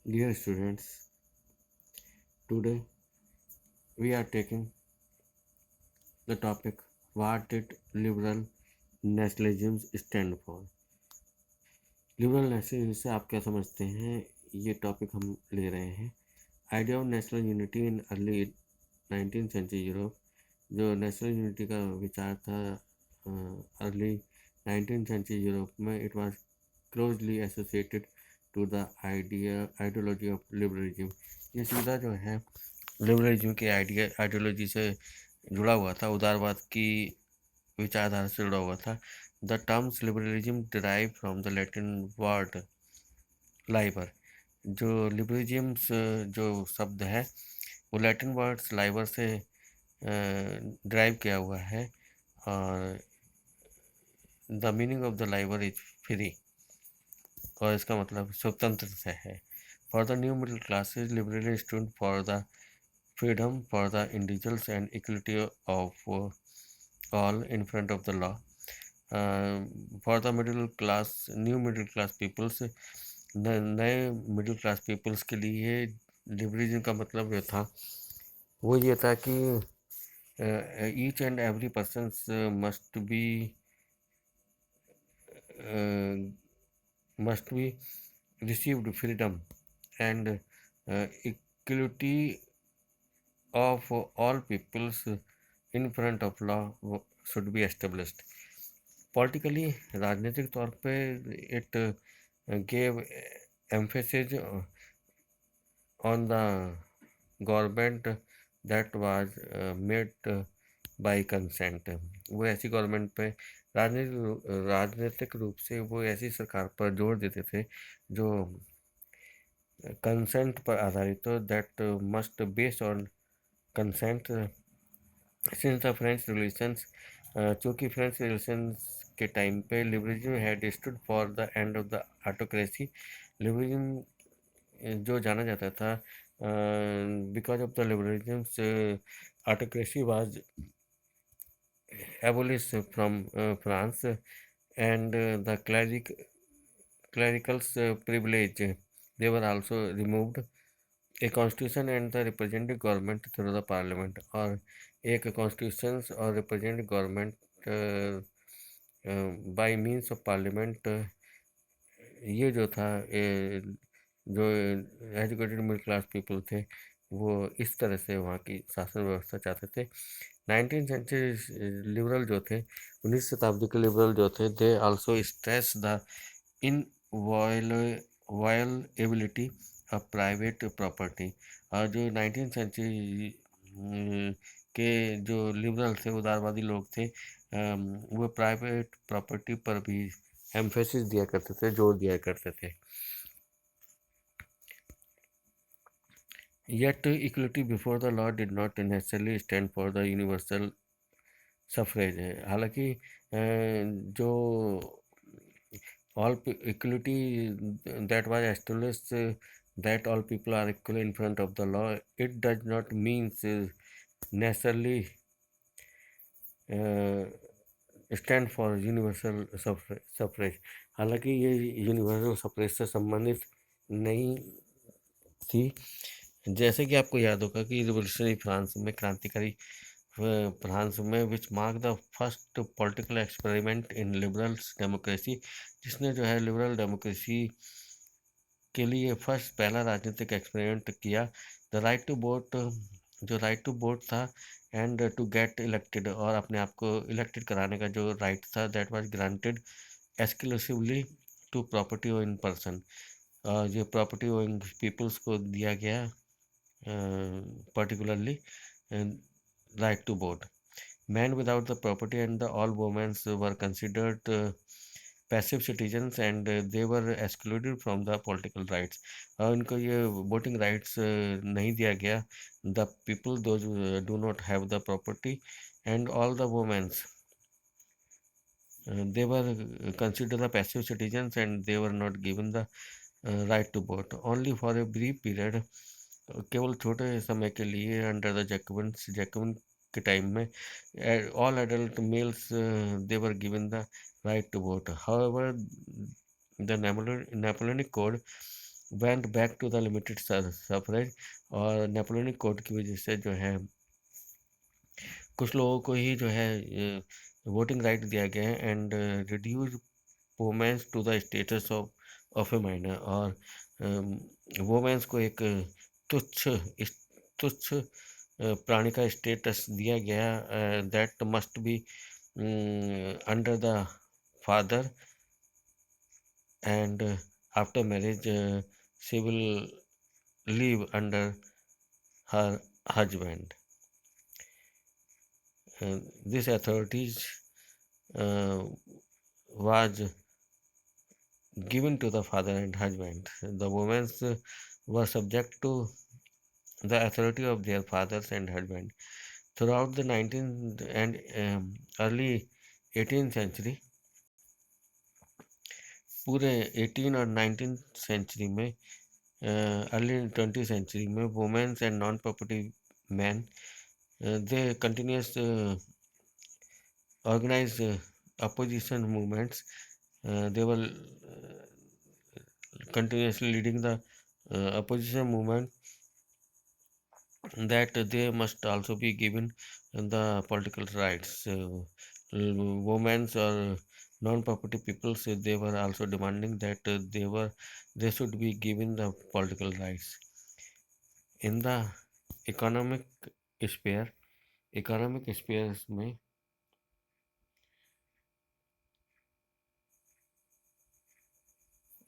Dear students, today we are taking the topic what did liberal nationalism stand for. Liberal nationalism से आप क्या समझते हैं, ये टॉपिक हम ले रहे हैं। Idea of national unity in early 19th century Europe. जो नेशनल यूनिटी का विचार था अर्ली 19th सेंचुरी यूरोप में, it was closely associated to the ideology of liberalism. ये सीधा जो है लिबरलिज्म की आइडियोलॉजी से जुड़ा हुआ था, उदारवाद की विचारधारा से जुड़ा हुआ था। The terms liberalism derive from the Latin word Liber. जो लिबरलिज्म जो शब्द है वो लैटिन वर्ड्स लाइबर से ड्राइव किया हुआ है, और the meaning of the Liber is free, और इसका मतलब स्वतंत्र से है। For the new middle classes liberally stood for the freedom for the individuals and equality of all in front of the law. For the middle class, new middle class peoples, नए middle class peoples के लिए liberalism का मतलब जो था वो ये था कि each and every person must be received freedom and equality of all peoples in front of law should be established. Politically राजनीतिक तौर पे it gave emphasis on the government that was made by consent. वो ऐसी government पे राजनीतिक रूप से वो ऐसी सरकार पर जोर देते थे जो कंसेंट पर आधारित हो, that must based on consent. Since the French relations, चूँकि फ्रेंच रिलेशंस के टाइम पे liberalism had stood for the end of the autocracy. Liberalism जो जाना जाता था, because of the liberalism autocracy was abolished from France, and the clerical's privilege they were also removed. A constitution and the representative government through the parliament, और एक constitution और representative government by means of parliament, ये जो था जो educated middle class people थे वो इस तरह से वहाँ की शासन व्यवस्था चाहते थे। 19th सेंचुरी लिबरल जो थे, 19वीं शताब्दी के लिबरल जो थे, they also stress the inviolability of private property. और जो 19th सेंचुरी के जो लिबरल थे, उदारवादी लोग थे, वो प्राइवेट प्रॉपर्टी पर भी एम्फेसिस दिया करते थे, जोर दिया करते थे। Yet equality before the law did not necessarily stand for the universal suffrage है। हालांकि जो all equality that was established, that all people are equal in front of the law, it does not means necessarily stand for universal suffrage। हालांकि ये universal suffrage से संबंधित नहीं थी। जैसे कि आपको याद होगा कि रिवोल्यूशनरी फ्रांस में, क्रांतिकारी फ्रांस में, which mark the first political experiment in liberal democracy, जिसने जो है लिबरल डेमोक्रेसी के लिए फर्स्ट पहला राजनीतिक एक्सपेरिमेंट किया। द राइट टू वोट, जो राइट टू वोट था, एंड टू गेट इलेक्टेड, और अपने आप को इलेक्टेड कराने का जो राइट था, that was granted exclusively to property owing person. जो प्रॉपर्टी ओइंग पीपल्स को दिया गया particularly right to vote. Men without the property and the all women were considered passive citizens, and they were excluded from the political rights. उनको ये voting rights नहीं दिया गया। The people those do not have the property and all the women they were considered the passive citizens, and they were not given the right to vote only for a brief period, केवल छोटे समय के लिए, under the Jacobin के time में all adult males they were given the right to vote. However the Napoleonic code went back to the limited suffrage. और Napoleonic code की वजह से जो है कुछ लोगों को ही जो है वोटिंग राइट दिया गया है, and reduce womens to the status of a minor. और वोमेंस को एक तुच्छ तुच्छ प्राणी का स्टेटस दिया गया, that must be under the father, and after marriage she will live under her husband. This authorities uh, was given to the father and husband. The women were subject to the authority of their fathers and husband. Throughout the 19th and early 18th century, पूरे 18 और 19th century में, early 20th century में, womens and non property man they continuous organize opposition movements. They were continuously leading the opposition movement, that they must also be given the political rights. Women or non-property peoples, they were also demanding that they should be given the political rights. In the economic sphere, economic spheres में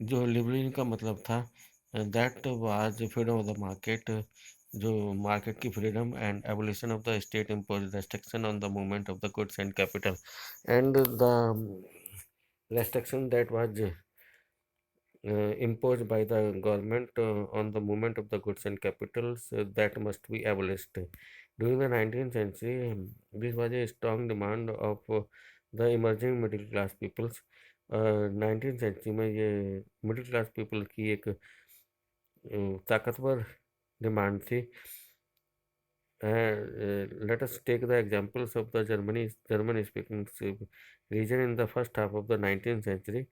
जो liberalism का मतलब था, that was freedom of the market, जो market की freedom, and abolition of the state impose restriction on the movement of the goods and capital, and the restriction that was imposed by the government on the movement of the goods and capitals, that must be abolished. During the 19th century, this was a strong demand of the emerging middle class peoples. 19th century में ये middle class people की एक ताकतवर demand थी. Let us take the examples of the German speaking region in the first half of the 19th century.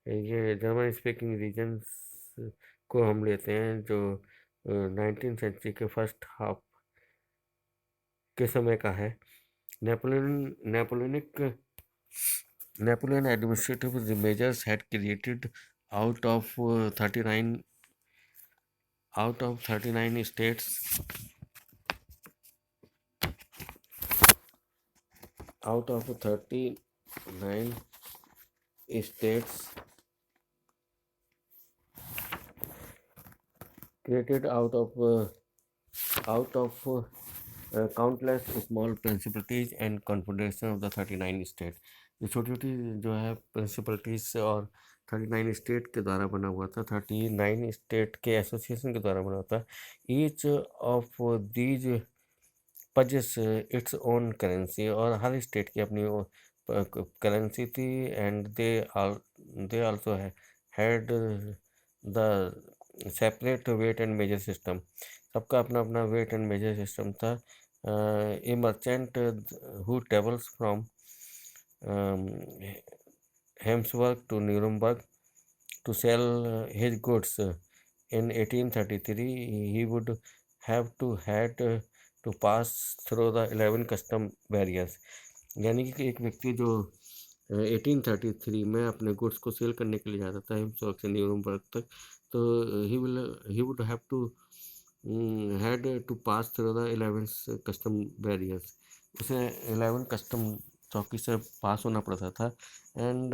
ये German speaking regions को हम लेते हैं जो 19th सेंचुरी के फर्स्ट हाफ के समय का है. Napoleon administrative measures had created out of 39 states, out of 39 states, created out of countless small principalities and confederation of the 39 states. ये छोटी छोटी जो है प्रिंसिपलिटीज और 39 स्टेट के द्वारा बना हुआ था, 39 स्टेट के एसोसिएशन के द्वारा बना हुआ था. Each of these possess its own currency, और हर स्टेट की अपनी करेंसी थी, and they also had the separate weight and measure system. सबका अपना अपना वेट एंड मेजर सिस्टम था. A merchant who travels from Hamburg to Nuremberg to sell his goods in 1833, he would have had to pass through the 11 custom barriers. यानी कि एक व्यक्ति जो 1833 में अपने गुड्स को सेल करने के लिए जाता था हेम्सबर्ग से न्यूरमबर्ग तक, तो he would have to had to pass through the 11 custom barriers. उसे 11 कस्टम चौकी से पास होना पड़ता था, and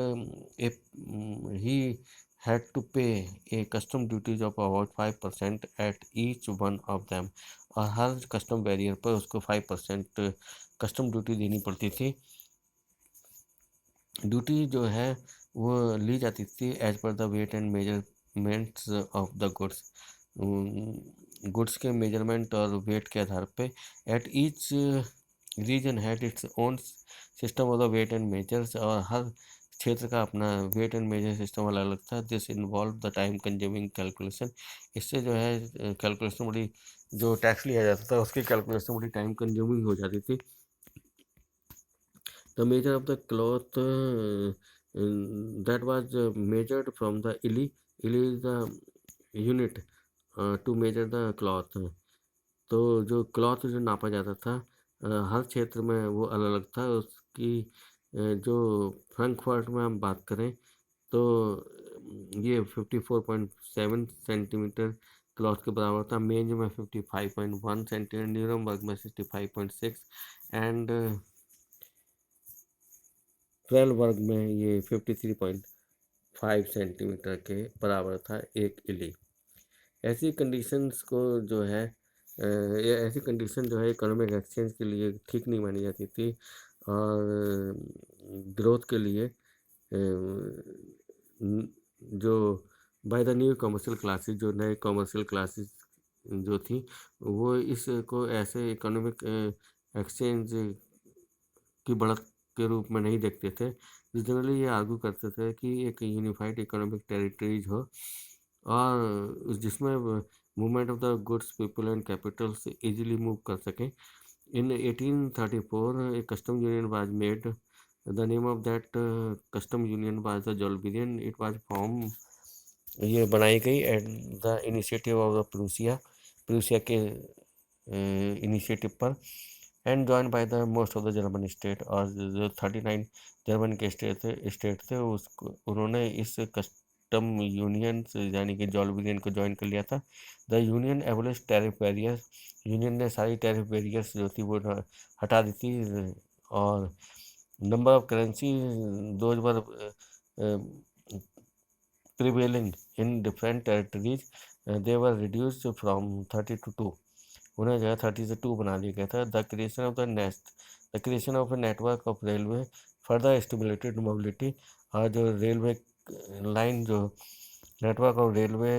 he had to pay a custom duties of about 5% at each one of them. और हर कस्टम बैरियर पर उसको 5% कस्टम ड्यूटी देनी पड़ती थी. ड्यूटी जो है वो ली जाती थी as per the weight and measurements of the goods के मेजरमेंट और वेट के आधार पे. At each region had its own system of the weight and measures, और हर क्षेत्र का अपना वेट एंड मेजर सिस्टम अलग अलग था. This involve the time consuming calculation. इससे जो है कैलकुलेशन बड़ी, जो टैक्स लिया जाता था उसकी कैलकुलेशन बड़ी टाइम कंज्यूमिंग हो जाती थी. The measure of the cloth that was measured from the ell. Ell is the unit to measure the cloth. तो जो क्लॉथ जो नापा जाता था हर क्षेत्र में वो अलग अलग था। उसकी जो फ्रैंकफर्ट में हम बात करें तो ये 54.7 सेंटीमीटर क्लॉथ के बराबर था। मेंज में 55.1 सेंटीमीटर, न्यूरमबर्ग में 65.6 एंड फ्रेलबर्ग में ये 53.5 सेंटीमीटर के बराबर था एक इली। ऐसी कंडीशंस को जो है ये ऐसी कंडीशन जो है इकोनॉमिक एक्सचेंज के लिए ठीक नहीं मानी जाती थी और ग्रोथ के लिए जो by the new commercial classes, जो नए कमर्शियल क्लासेस जो थी वो इसको ऐसे इकोनॉमिक एक्सचेंज की बढ़त के रूप में नहीं देखते थे। जनरली ये आर्गू करते थे कि एक यूनिफाइड इकोनॉमिक टेरिटरीज हो और जिसमें movement of the goods, people and capital से इजीली मूव कर सकें। इन 1834 a custom union was made. The name of that custom union was the Jolberian. It was formed, ये बनाई गई at the initiative of the Prussia के initiative पर and join by the most of the German state. और जो 39 German के state थे उसको उन्होंने इस कस्टम यूनियन यानी कि जॉलबेरियन को ज्वाइन कर लिया था। The union abolish tariff barriers. Union ने सारी टैरिफ बैरियर्स जो थी वो हटा दी थी। और number of currency those were prevailing in different territories, they were reduced from 30 to 2। उन्हें जो है 30 से 2 बना दिया गया था। The creation of a network of railway further stimulated mobility. और जो रेलवे लाइन, जो नेटवर्क ऑफ रेलवे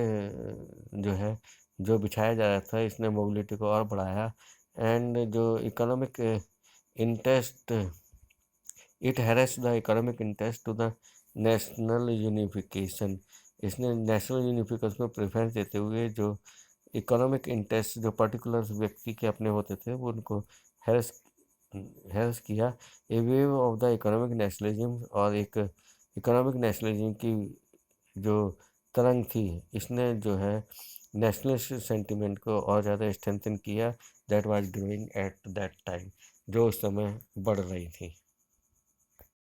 जो है जो बिछाया जा रहा था, इसने मोबिलिटी को और बढ़ाया। एंड जो economic interest, it harness the economic interest to the national unification. इसने नेशनल यूनिफिकेशन को प्रेफरेंस देते हुए जो इकोनॉमिक इंटरेस्ट जो पर्टिकुलर व्यक्ति के अपने होते थे वो उनको हैरेस किया। A wave of the economic nationalism, और एक इकोनॉमिक नेशनलिज्म की जो तरंग थी इसने जो है नेशनलिस्ट सेंटिमेंट को और ज़्यादा स्ट्रेंथन किया। That was growing at that time, जो उस समय बढ़ रही थी।